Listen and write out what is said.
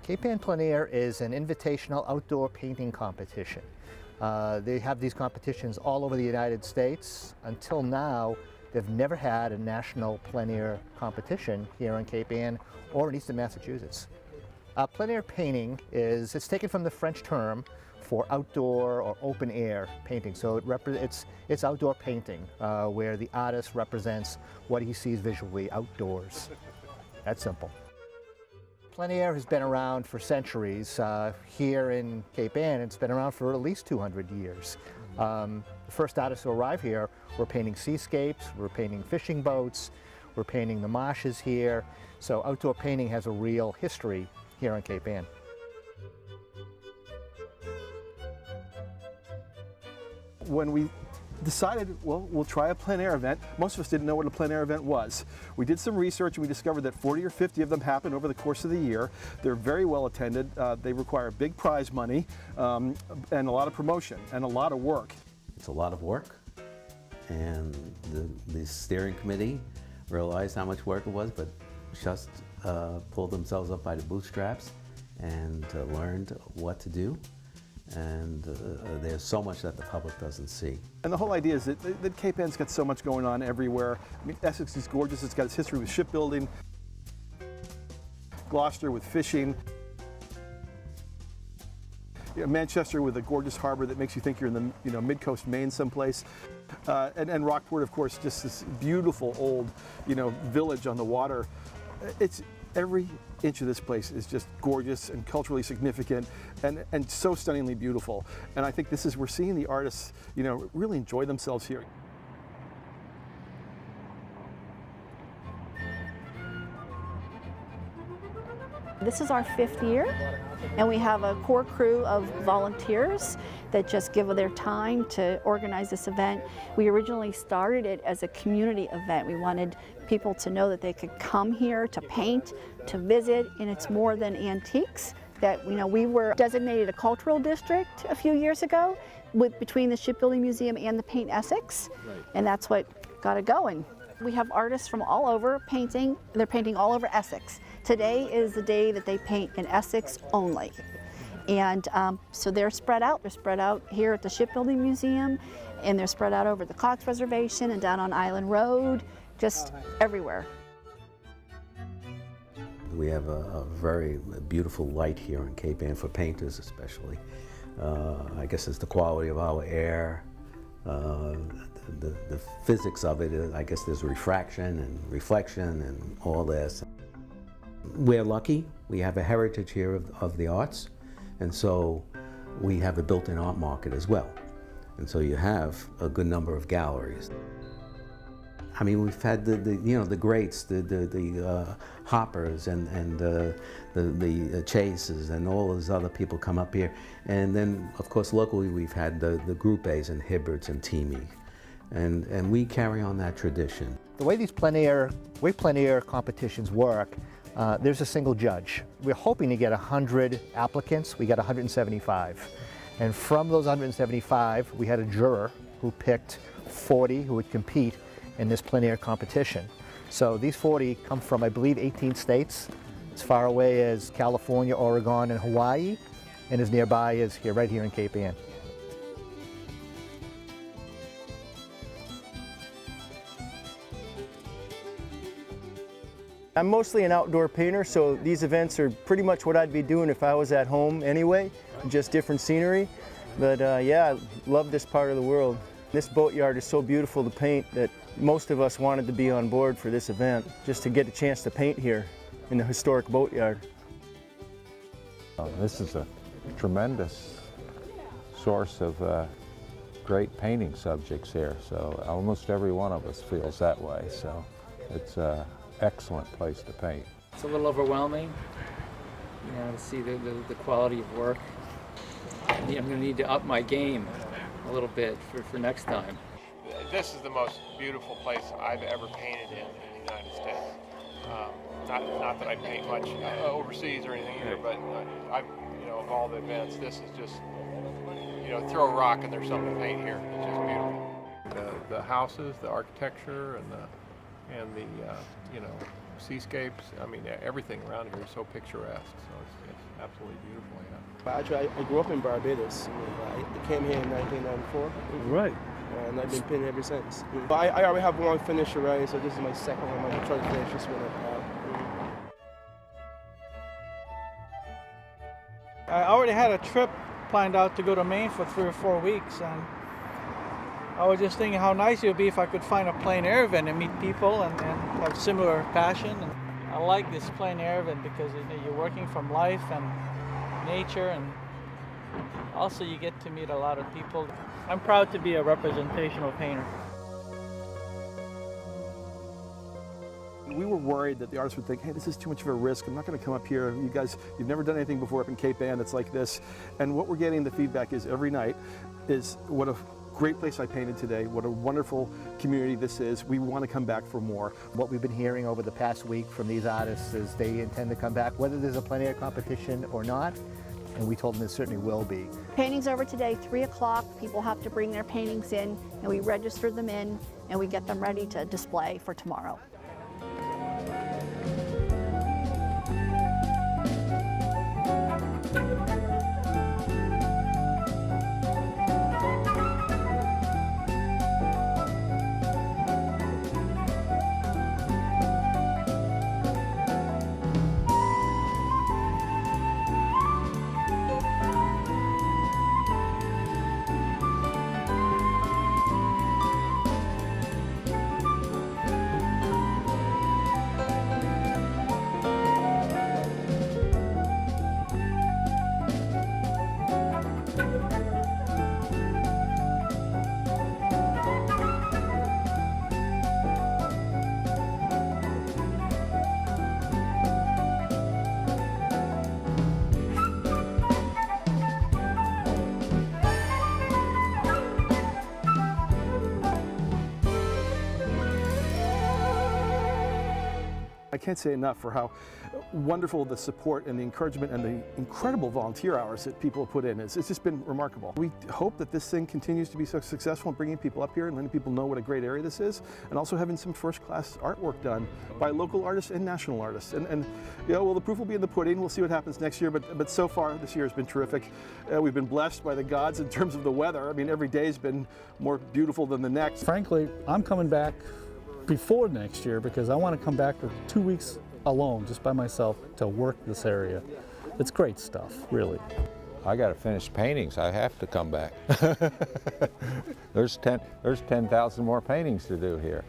Cape Ann Plein Air is an invitational outdoor painting competition. They have these competitions all over the United States. Until now, they've never had a national plein air competition here in Cape Ann or in eastern Massachusetts. Plein air painting it's taken from the French term for outdoor or open air painting. So it's outdoor painting where the artist represents what he sees visually outdoors. That's simple. Plein air has been around for centuries. Here in Cape Ann, it's been around for at least 200 years. The first artists who arrived here were painting seascapes, we're painting fishing boats, we're painting the marshes here. So outdoor painting has a real history here in Cape Ann. When we decided, well, we'll try a plein air event, most of us didn't know what a plein air event was. We did some research and we discovered that 40 or 50 of them happen over the course of the year. They're very well attended. They require big prize money and a lot of promotion and a lot of work. It's a lot of work, and the steering committee realized how much work it was, but just pulled themselves up by the bootstraps and learned what to do. And there's so much that the public doesn't see. And the whole idea is that Cape Ann's got so much going on everywhere. I mean, Essex is gorgeous. It's got its history with shipbuilding, Gloucester with fishing, Manchester with a gorgeous harbor that makes you think you're in the mid-coast Maine someplace, and Rockport, of course, just this beautiful old village on the water. It's every inch of this place is just gorgeous and culturally significant and so stunningly beautiful. And I think we're seeing the artists, really enjoy themselves here. This is our 5th year, and we have a core crew of volunteers that just give their time to organize this event. We originally started it as a community event. We wanted people to know that they could come here to paint, to visit, and it's more than antiques. That we were designated a cultural district a few years ago between the Shipbuilding Museum and the Paint Essex, and that's what got it going. We have artists from all over painting. They're painting all over Essex. Today is the day that they paint in Essex only. And so they're spread out. They're spread out here at the Shipbuilding Museum, and they're spread out over the Cox Reservation and down on Island Road, just everywhere. We have a very beautiful light here in Cape Ann for painters especially. I guess it's the quality of our air, the physics of it. I guess there's refraction and reflection and all this. We're lucky. We have a heritage here of the arts, and so we have a built-in art market as well. And so you have a good number of galleries. I mean, we've had the greats, the Hoppers and the Chases and all those other people come up here. And then, of course, locally we've had the Group A's and Hibberts and Teamy. And we carry on that tradition. The way these plein air competitions work, there's a single judge. We're hoping to get 100 applicants. We got 175. And from those 175, we had a juror who picked 40 who would compete in this plein air competition. So these 40 come from, I believe, 18 states, as far away as California, Oregon, and Hawaii, and as nearby as right here in Cape Ann. I'm mostly an outdoor painter, so these events are pretty much what I'd be doing if I was at home anyway, just different scenery. But yeah, I love this part of the world. This boatyard is so beautiful to paint that most of us wanted to be on board for this event, just to get a chance to paint here in the historic boatyard. This is a tremendous source of great painting subjects here, so almost every one of us feels that way, so it's an excellent place to paint. It's a little overwhelming, to see the quality of work. I'm going to need to up my game a little bit for next time. This is the most beautiful place I've ever painted in the United States. Not that I paint much overseas or anything either, but of all the events, this is just, throw a rock and there's something to paint here. It's just beautiful. The houses, the architecture, and the seascapes. I mean, everything around here is so picturesque. So it's absolutely beautiful. Yeah. Actually, I grew up in Barbados. I came here in 1994. Right. And I've been painting ever since. But I already have one finished already, so this is my second one. I'm going to try to finish this one up. I already had a trip planned out to go to Maine for 3 or 4 weeks, and I was just thinking how nice it would be if I could find a plein air event and meet people and have similar passion. And I like this plein air event because you're working from life and nature, and also you get to meet a lot of people. I'm proud to be a representational painter. We were worried that the artists would think, hey, this is too much of a risk. I'm not going to come up here. You guys, you've never done anything before up in Cape Ann that's like this. And what we're getting the feedback is every night is what a great place I painted today. What a wonderful community this is. We want to come back for more. What we've been hearing over the past week from these artists is they intend to come back whether there's a plein air competition or not. And we told them there certainly will be. Painting's over today, 3 o'clock. People have to bring their paintings in, and we register them in, and we get them ready to display for tomorrow. I can't say enough for how wonderful the support and the encouragement and the incredible volunteer hours that people have put in. It's just been remarkable. We hope that this thing continues to be so successful in bringing people up here and letting people know what a great area this is, and also having some first-class artwork done by local artists and national artists. And you know, well, the proof will be in the pudding. We'll see what happens next year, but so far this year has been terrific. We've been blessed by the gods in terms of the weather. I mean, every day has been more beautiful than the next. Frankly, I'm coming back before next year because I want to come back for 2 weeks alone, just by myself, to work this area. It's great stuff, really. I got to finish paintings. I have to come back. There's 10,000 more paintings to do here.